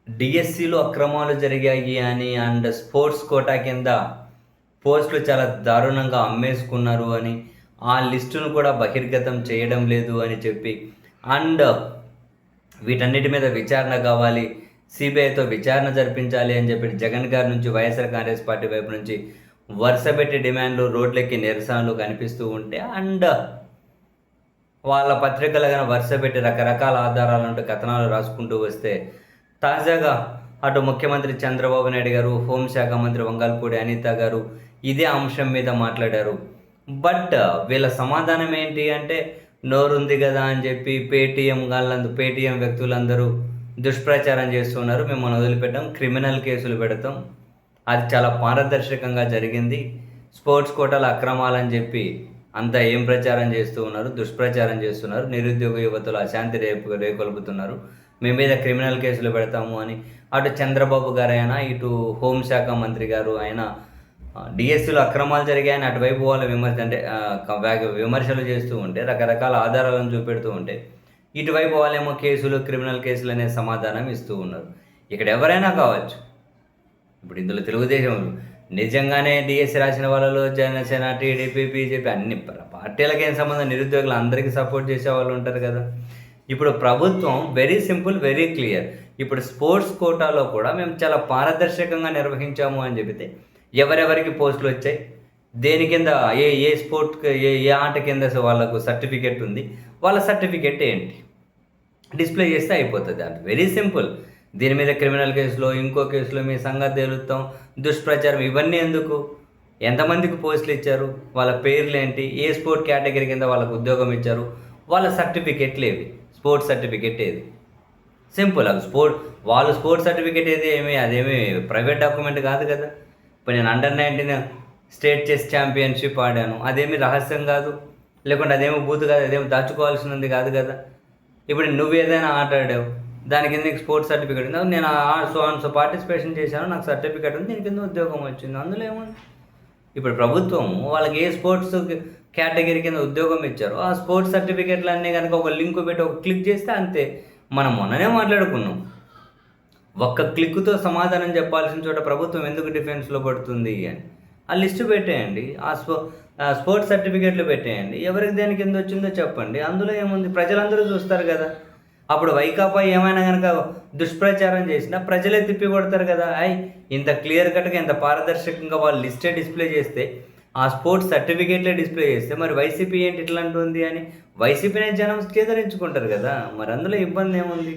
డిఎస్సిలో అక్రమాలు జరిగాయి అని అండ్ స్పోర్ట్స్ కోటా కింద పోస్టులు చాలా దారుణంగా అమ్మేసుకున్నారు అని, ఆ లిస్టును కూడా బహిర్గతం చేయడం లేదు అని చెప్పి అండ్ వీటన్నిటి మీద విచారణ కావాలి, సిబిఐతో విచారణ జరిపించాలి అని చెప్పి జగన్ గారి నుంచి వైఎస్ఆర్ కాంగ్రెస్ పార్టీ వైపు నుంచి వరుసపెట్టి డిమాండ్లు, రోడ్లెక్కి నిరసనలు కనిపిస్తూ ఉంటే అండ్ వాళ్ళ పత్రికలు గాని వరుసపెట్టి రకరకాల ఆధారాలంటూ కథనాలు రాసుకుంటూ వస్తే, తాజాగా అటు ముఖ్యమంత్రి చంద్రబాబు నాయుడు గారు, హోంశాఖ మంత్రి వంగల్పూడి అనిత గారు ఇదే అంశం మీద మాట్లాడారు. బట్ వీళ్ళ సమాధానం ఏంటి అంటే, నోరుంది గదా అని చెప్పి పేటీఎం వ్యక్తులందరూ దుష్ప్రచారం చేస్తున్నారు. మిమ్మల్ని వదిలిపెట్టాం, క్రిమినల్ కేసులు పెడతాం. అది చాలా పారదర్శకంగా జరిగింది. స్పోర్ట్స్ కోటాల అక్రమాలని చెప్పి అంతా ఏం ప్రచారం చేస్తూ ఉన్నారు, దుష్ప్రచారం చేస్తున్నారు. నిరుద్యోగ యువతలు అశాంతి రేకొల్పుతున్నారు. మీ మీద క్రిమినల్ కేసులు పెడతాము అని అటు చంద్రబాబు గారైనా, ఇటు హోంశాఖ మంత్రి గారు అయినా డిఎస్సిలో అక్రమాలు జరిగాయని అటువైపు వాళ్ళు విమర్శలు చేస్తూ ఉంటే, రకరకాల ఆధారాలను చూపెడుతూ ఉంటే, ఇటువైపు వాళ్ళేమో కేసులు, క్రిమినల్ కేసులు అనే సమాధానం ఇస్తూ ఉన్నారు. ఇక్కడ ఎవరైనా కావచ్చు. ఇప్పుడు ఇందులో తెలుగుదేశం నిజంగానే డిఎస్సి రాసిన వాళ్ళలో జనసేన, టీడీపీ, బీజేపీ అన్ని పార్టీలకి ఏం సంబంధం, నిరుద్యోగులు అందరికీ సపోర్ట్ చేసే వాళ్ళు ఉంటారు కదా. ఇప్పుడు ప్రభుత్వం వెరీ సింపుల్, వెరీ క్లియర్. ఇప్పుడు స్పోర్ట్స్ కోటాలో కూడా మేము చాలా పారదర్శకంగా నిర్వహించాము అని చెబితే ఎవరెవరికి పోస్టులు వచ్చాయి, దేని కింద ఏ స్పోర్ట్ ఏ ఆట కింద వాళ్ళకు సర్టిఫికెట్ ఉంది, వాళ్ళ సర్టిఫికెట్ ఏంటి డిస్ప్లే చేస్తే అయిపోతుంది. అంటే వెరీ సింపుల్. దీని మీద క్రిమినల్ కేసులో, ఇంకో కేసులో మీ సంగతి తేలుస్తాం, దుష్ప్రచారం ఇవన్నీ ఎందుకు? ఎంతమందికి పోస్టులు ఇచ్చారు, వాళ్ళ పేర్లు ఏంటి, ఏ స్పోర్ట్ కేటగిరీ కింద వాళ్ళకు ఉద్యోగం ఇచ్చారు, వాళ్ళ సర్టిఫికెట్లు ఏవి, స్పోర్ట్స్ సర్టిఫికెట్ ఏది? సింపుల్. అవి స్పోర్ట్స్ సర్టిఫికెట్ అదేమి ప్రైవేట్ డాక్యుమెంట్ కాదు కదా. ఇప్పుడు నేను అండర్-19 స్టేట్ చెస్ ఛాంపియన్షిప్ ఆడాను, అదేమి రహస్యం కాదు, లేకుంటే అదేమి బూత్ కాదు, అదేమి దాచుకోవాల్సినది కాదు కదా. ఇప్పుడు నువ్వు ఏదైనా ఆట ఆడావు, దాని కింద నీకు స్పోర్ట్స్ సర్టిఫికేట్ ఉంది, నేను సో పార్టిసిపేషన్ చేశాను, నాకు సర్టిఫికేట్ ఉంది, దీని కింద ఉద్యోగం వచ్చింది, అందులో ఏముంది? ఇప్పుడు ప్రభుత్వం వాళ్ళకి ఏ స్పోర్ట్స్ కేటగిరీ కింద ఉద్యోగం ఇచ్చారో ఆ స్పోర్ట్స్ సర్టిఫికేట్లన్నీ కనుక ఒక లింక్ పెట్టి ఒక క్లిక్ చేస్తే అంతే. మనం మొన్ననే మాట్లాడుకున్నాం, ఒక్క క్లిక్తో సమాధానం చెప్పాల్సిన చోట ప్రభుత్వం ఎందుకు డిఫెన్స్లో పడుతుంది అని. ఆ లిస్టు పెట్టేయండి, స్పోర్ట్స్ సర్టిఫికేట్లు పెట్టేయండి, ఎవరికి దేని కింద వచ్చిందో చెప్పండి, అందులో ఏముంది, ప్రజలందరూ చూస్తారు కదా. అప్పుడు వైకాపా ఏమైనా కనుక దుష్ప్రచారం చేసినా ప్రజలే తిప్పి కొడతారు కదా. ఇంత క్లియర్ కట్గా, ఇంత పారదర్శకంగా వాళ్ళు లిస్టే డిస్ప్లే చేస్తే, ఆ స్పోర్ట్స్ సర్టిఫికేట్లే డిస్ప్లే చేస్తే మరి వైసీపీ ఏంటి ఇట్లా అంటుంది అని వైసీపీనే జనం చేదరించుకుంటారు కదా. మరి అందులో ఇబ్బంది ఏముంది?